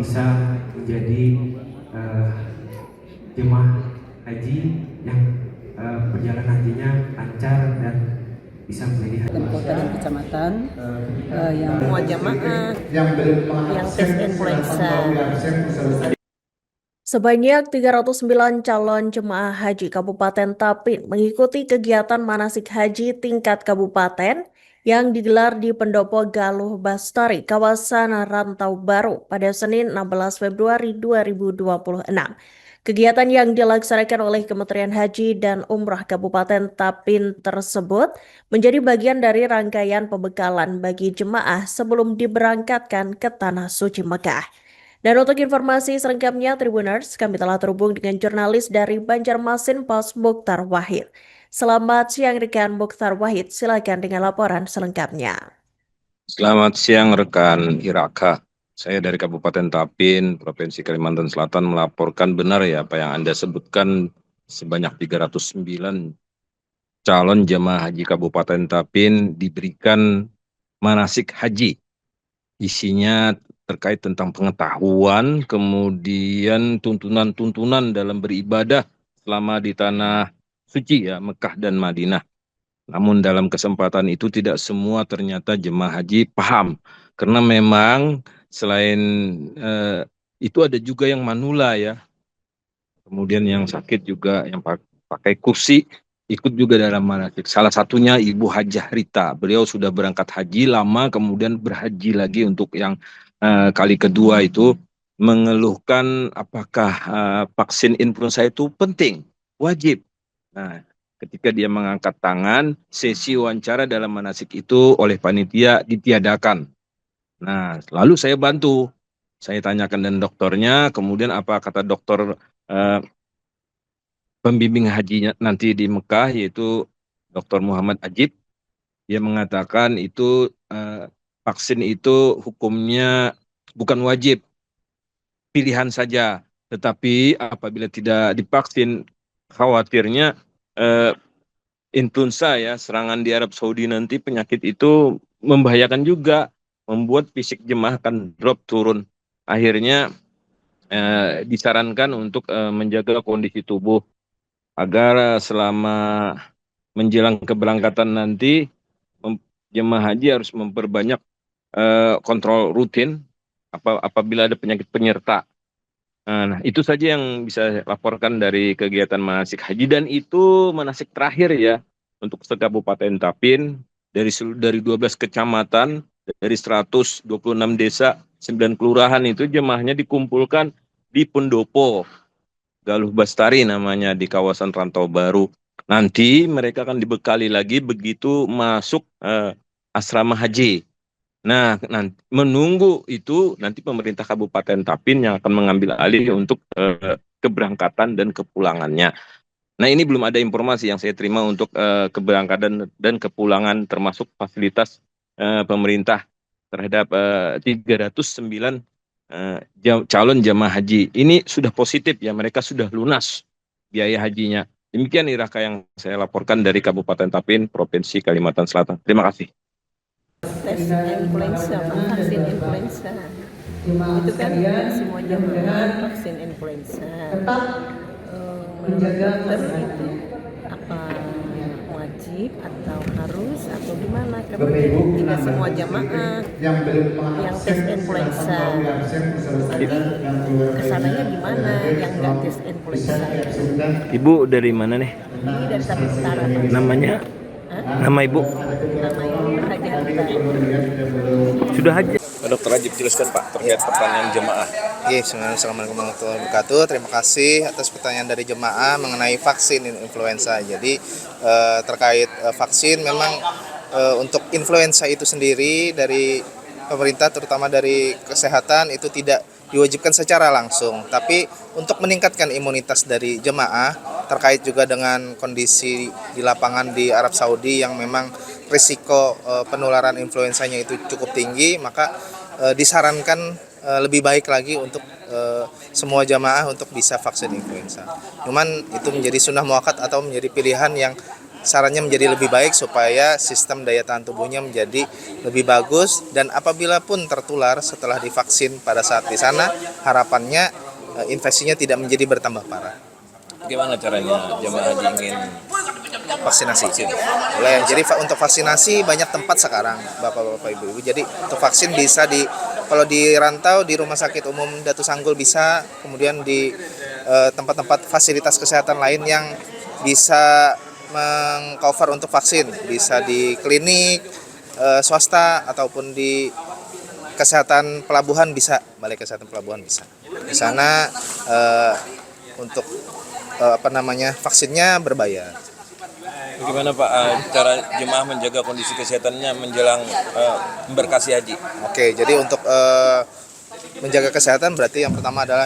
bisa menjadi jemaah haji yang perjalanan hajinya lancar dan bisa menjadi haji. Dan kota dan kecamatan yang semua jamaah yang tes influenza. Sebanyak 309 calon jemaah haji Kabupaten Tapin mengikuti kegiatan manasik haji tingkat kabupaten yang digelar di Pendopo Galuh Bastari, kawasan Rantau Baru pada Senin 16 Februari 2026. Kegiatan yang dilaksanakan oleh Kementerian Haji dan Umrah Kabupaten Tapin tersebut menjadi bagian dari rangkaian pembekalan bagi jemaah sebelum diberangkatkan ke Tanah Suci Mekah. Dan untuk informasi selengkapnya Tribuners, kami telah terhubung dengan jurnalis dari Banjarmasin Pos Mukhtar Wahid. Selamat siang rekan Mukhtar Wahid, silakan dengan laporan selengkapnya. Selamat siang rekan Iraka. Saya dari Kabupaten Tapin, Provinsi Kalimantan Selatan melaporkan benar ya apa yang Anda sebutkan, sebanyak 309 calon jemaah haji Kabupaten Tapin diberikan manasik haji. Isinya terkait tentang pengetahuan, kemudian tuntunan-tuntunan dalam beribadah selama di tanah suci ya, Mekah dan Madinah. Namun dalam kesempatan itu tidak semua ternyata jemaah haji paham. Karena memang selain itu ada juga yang manula ya. Kemudian yang sakit juga yang pakai kursi ikut juga dalam manasik. Salah satunya Ibu Hajah Rita. Beliau sudah berangkat haji lama kemudian berhaji lagi untuk yang kali kedua itu, mengeluhkan apakah vaksin influenza itu penting, wajib. Nah, ketika dia mengangkat tangan, sesi wawancara dalam manasik itu oleh panitia ditiadakan. Nah, lalu saya bantu. Saya tanyakan dengan dokternya, kemudian apa kata dokter pembimbing hajinya nanti di Mekah, yaitu Dr. Muhammad Ajib. Dia mengatakan itu vaksin itu hukumnya bukan wajib, pilihan saja. Tetapi apabila tidak divaksin, khawatirnya influenza ya, serangan di Arab Saudi nanti, penyakit itu membahayakan juga, membuat fisik jemaah akan drop turun. Akhirnya disarankan untuk menjaga kondisi tubuh agar selama menjelang keberangkatan nanti jemaah haji harus memperbanyak kontrol rutin apabila ada penyakit penyerta. Nah, itu saja yang bisa saya laporkan dari kegiatan manasik haji, dan itu manasik terakhir ya untuk se-Kabupaten Tapin, dari 12 kecamatan, dari 126 desa, 9 kelurahan itu jemaahnya dikumpulkan di Pendopo Galuh Bastari namanya, di kawasan Rantau Baru. Nanti mereka akan dibekali lagi begitu masuk asrama haji. Nah, nanti menunggu itu nanti pemerintah Kabupaten Tapin yang akan mengambil alih untuk keberangkatan dan kepulangannya. Nah, ini belum ada informasi yang saya terima untuk keberangkatan dan kepulangan, termasuk fasilitas pemerintah terhadap 309 calon jamaah haji. Ini sudah positif ya, mereka sudah lunas biaya hajinya. Demikian Iraka yang saya laporkan dari Kabupaten Tapin, Provinsi Kalimantan Selatan. Terima kasih. Tes influenza, vaksin influenza. Itu kan semua jamaah vaksin influenza. Menurut dokter itu apa wajib atau harus atau gimana? Karena tidak semua jamaah yang tes influenza. Jadi kesananya gimana yang nggak tes influenza? Ibu dari mana nih? Ini dari Tapin Utara. Namanya? Nama ibu? Nama ibu Hajah Rita. Sudah haji. Dokter Ajib, jelaskan Pak terkait pertanyaan jemaah. Assalamualaikum warahmatullahi wabarakatuh. Terima kasih atas pertanyaan dari jemaah mengenai vaksin influenza. Jadi terkait vaksin, memang untuk influenza itu sendiri dari pemerintah, terutama dari kesehatan, itu tidak diwajibkan secara langsung. Tapi untuk meningkatkan imunitas dari jemaah, terkait juga dengan kondisi di lapangan di Arab Saudi yang memang risiko penularan influenzanya itu cukup tinggi, maka disarankan lebih baik lagi untuk semua jamaah untuk bisa vaksin influenza. Cuman itu menjadi sunnah muakkad atau menjadi pilihan yang sarannya menjadi lebih baik supaya sistem daya tahan tubuhnya menjadi lebih bagus, dan apabila pun tertular setelah divaksin pada saat di sana, harapannya infeksinya tidak menjadi bertambah parah. Bagaimana caranya jemaah haji ingin Vaksinasi. Boleh. Jadi untuk vaksinasi banyak tempat sekarang, Bapak-bapak, Ibu-ibu. Jadi untuk vaksin bisa kalau di rantau di Rumah Sakit Umum Datu Sanggul bisa, kemudian di tempat-tempat fasilitas kesehatan lain yang bisa mengcover untuk vaksin, bisa di klinik swasta ataupun di kesehatan pelabuhan bisa, Balai Kesehatan Pelabuhan bisa. Di sana untuk vaksinnya berbayar. Bagaimana Pak cara jemaah menjaga kondisi kesehatannya menjelang embarkasi haji? Oke, jadi untuk menjaga kesehatan berarti yang pertama adalah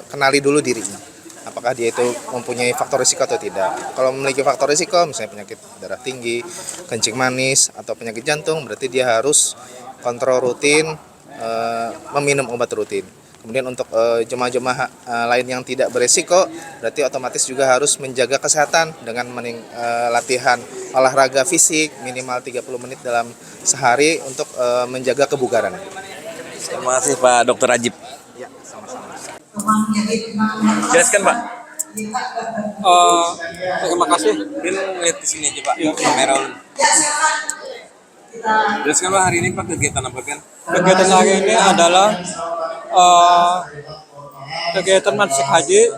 kenali dulu dirinya. Apakah dia itu mempunyai faktor risiko atau tidak. Kalau memiliki faktor risiko, misalnya penyakit darah tinggi, kencing manis, atau penyakit jantung, berarti dia harus kontrol rutin, meminum obat rutin. Kemudian untuk jemaah-jemaah lain yang tidak beresiko, berarti otomatis juga harus menjaga kesehatan dengan latihan olahraga fisik minimal 30 menit dalam sehari untuk menjaga kebugaran. Terima kasih Pak Dr. Ajib. Ya, sama-sama. Jelaskan Pak. Terima kasih. Mungkin lihat di sini aja Pak, kamera. Jelaskan Pak, hari ini Pak kegiatan apa kan? Kegiatan hari ini adalah kegiatan manasik haji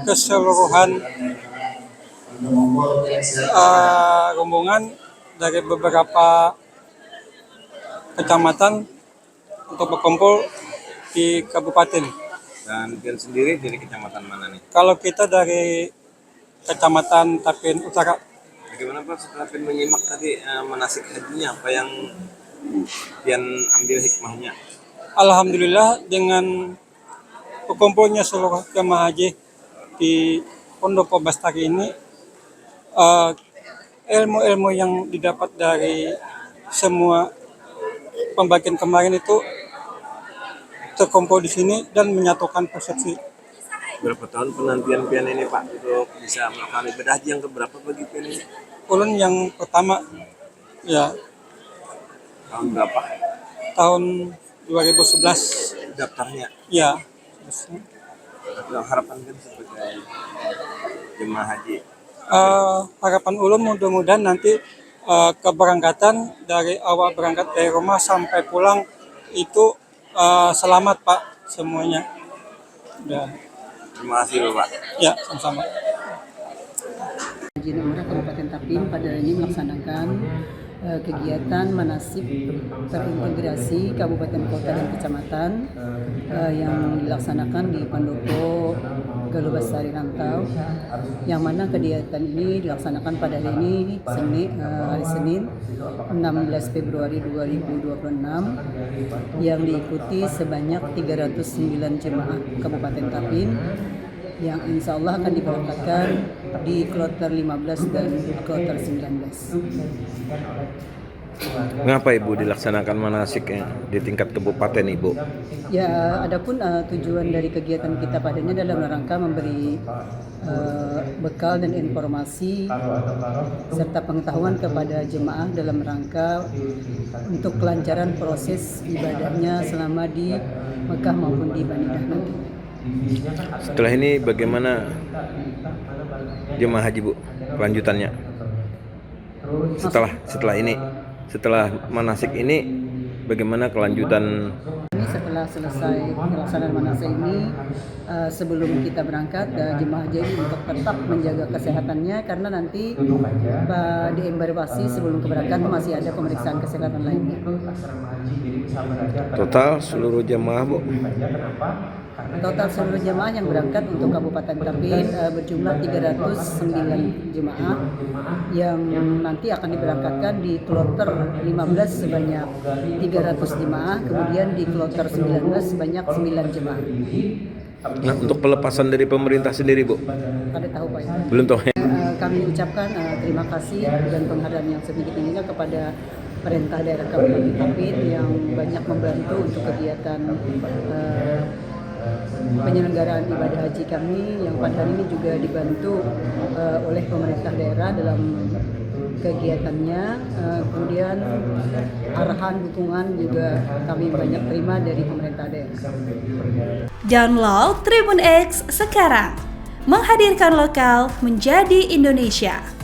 keseluruhan rombongan dari beberapa kecamatan untuk berkumpul di kabupaten. Dan kalian sendiri dari kecamatan mana nih? Kalau kita dari Kecamatan Tapin Utara. Bagaimana Pak setelah menyimak tadi manasik hajinya, apa yang pian ambil hikmahnya? Alhamdulillah dengan berkumpulnya seluruh jemaah haji di Pondopo Bastari ini, ilmu-ilmu yang didapat dari semua pembagian kemarin itu terkumpul di sini dan menyatukan persepsi. Berapa tahun penantian pian ini Pak untuk bisa melakukan ibadah haji yang keberapa bagi pian ini? Ulun yang pertama ya Tahun berapa? tahun 2011 Daftarnya? ya. Yang harapan kan sebagai jemaah haji? Harapan ulun mudah-mudahan nanti keberangkatan dari awal berangkat dari rumah sampai pulang itu selamat Pak semuanya. Udah. Terima kasih Bapak. Ya, sama-sama. Haji Umrah Kabupaten Tapin pada hari ini melaksanakan kegiatan manasik terintegrasi kabupaten, kota, dan kecamatan yang dilaksanakan di Pendopo Galuh Bastari Rantau, yang mana kegiatan ini dilaksanakan pada hari ini hari Senin 16 Februari 2026 yang diikuti sebanyak 309 jemaah Kabupaten Tapin yang insya Allah akan diberangkatkan di kloter 15 dan kloter 19. Mengapa Ibu dilaksanakan manasiknya di tingkat kabupaten Ibu? Ya, adapun tujuan dari kegiatan kita padanya dalam rangka memberi bekal dan informasi serta pengetahuan kepada jemaah dalam rangka untuk kelancaran proses ibadahnya selama di Mekah maupun di Madinah nanti. Setelah ini bagaimana jemaah haji Bu kelanjutannya? Setelah manasik ini bagaimana kelanjutan? Ini setelah selesai pelaksanaan manasik ini, sebelum kita berangkat, jemaah haji untuk tetap menjaga kesehatannya karena nanti di embarkasi sebelum keberangkatan masih ada pemeriksaan kesehatan lainnya. Total seluruh jemaah Bu? Total seluruh jemaah yang berangkat untuk Kabupaten Tapin berjumlah 309 jemaah yang nanti akan diberangkatkan di kloter 15 sebanyak 300 jemaah, kemudian di kloter 19 sebanyak 9 jemaah. Nah, untuk pelepasan dari pemerintah sendiri Bu? Ada tahu Pak ya? Belum tahu. Kami ucapkan terima kasih dan penghargaan yang sedikit-sedikitnya kepada Perintah Daerah Kabupaten Tapin yang banyak membantu untuk kegiatan penyelenggaraan ibadah haji kami yang pada hari ini juga dibantu oleh pemerintah daerah dalam kegiatannya, kemudian arahan dukungan juga kami banyak terima dari pemerintah daerah. Download Tribun X sekarang, menghadirkan lokal menjadi Indonesia.